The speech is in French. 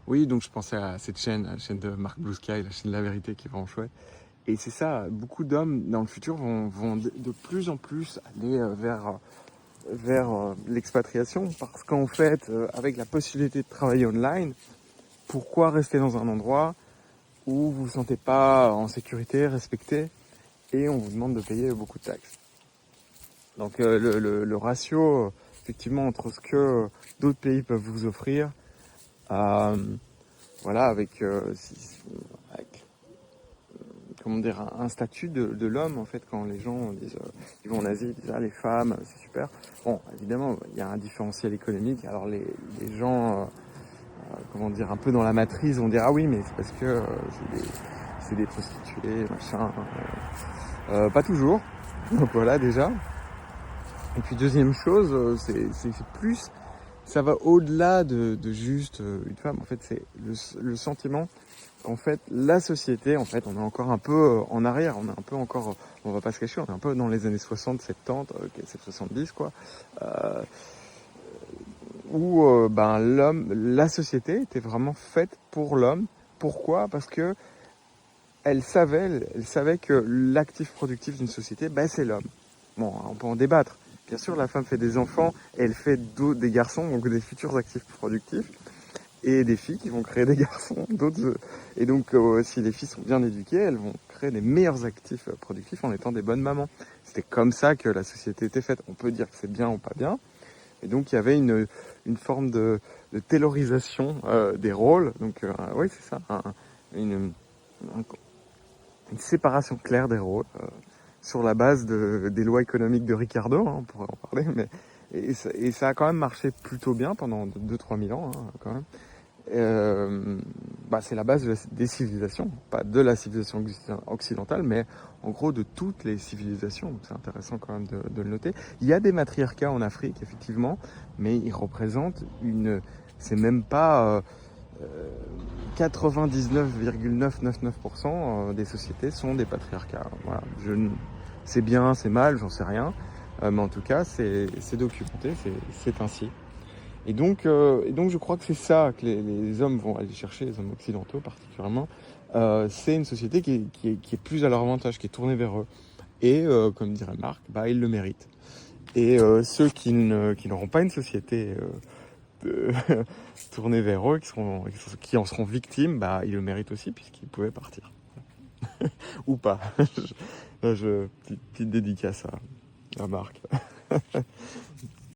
Oui, donc je pensais à cette chaîne, la chaîne de Marc Blue Sky, la chaîne de la vérité qui est vraiment chouette. Et c'est ça, beaucoup d'hommes dans le futur vont de plus en plus aller vers l'expatriation parce qu'en fait, avec la possibilité de travailler online, pourquoi rester dans un endroit où vous ne vous sentez pas en sécurité, respecté et on vous demande de payer beaucoup de taxes. Donc le ratio, effectivement, entre ce que d'autres pays peuvent vous offrir, voilà, avec comment dire, un statut de l'homme, en fait, quand les gens disent, ils vont en Asie, ils disent, ah, les femmes, c'est super. Bon, évidemment, il y a un différentiel économique. Alors les gens, comment dire, un peu dans la matrice vont dire, ah oui, mais c'est parce que c'est des prostituées, machin. Pas toujours. Donc voilà, déjà. Et puis deuxième chose, c'est plus, ça va au-delà de juste une femme. En fait, c'est le sentiment qu'en fait, la société, en fait, on est encore un peu en arrière. On est un peu encore, on va pas se cacher, on est un peu dans les années 60, 70, 70 quoi. Où ben, la société était vraiment faite pour l'homme. Pourquoi ? Parce que elle savait que l'actif productif d'une société, ben, c'est l'homme. Bon, on peut en débattre. Bien sûr, la femme fait des enfants et elle fait des garçons, donc des futurs actifs productifs, et des filles qui vont créer des garçons, d'autres. Et donc, si les filles sont bien éduquées, elles vont créer des meilleurs actifs productifs en étant des bonnes mamans. C'était comme ça que la société était faite. On peut dire que c'est bien ou pas bien. Et donc, il y avait une forme de taylorisation des rôles. Donc, oui, c'est ça, une séparation claire des rôles. Sur la base des lois économiques de Ricardo, hein, on pourrait en parler, mais et ça a quand même marché plutôt bien pendant 2-3 000 ans, hein, quand même. Bah, c'est la base des civilisations, pas de la civilisation occidentale, mais en gros de toutes les civilisations. C'est intéressant quand même de le noter. Il y a des matriarcats en Afrique, effectivement, mais ils représentent c'est même pas 99,999% des sociétés sont des patriarcats. Voilà. C'est bien, c'est mal, j'en sais rien. Mais en tout cas, c'est documenté, c'est ainsi. Et donc je crois que c'est ça que les hommes vont aller chercher, les hommes occidentaux particulièrement. C'est une société qui est plus à leur avantage, qui est tournée vers eux. Et comme dirait Marc, bah, ils le méritent. Et ceux qui n'auront pas une société tournée vers eux, qui en seront victimes, bah, ils le méritent aussi puisqu'ils pouvaient partir. Ou pas. Petite dédicace à Marc.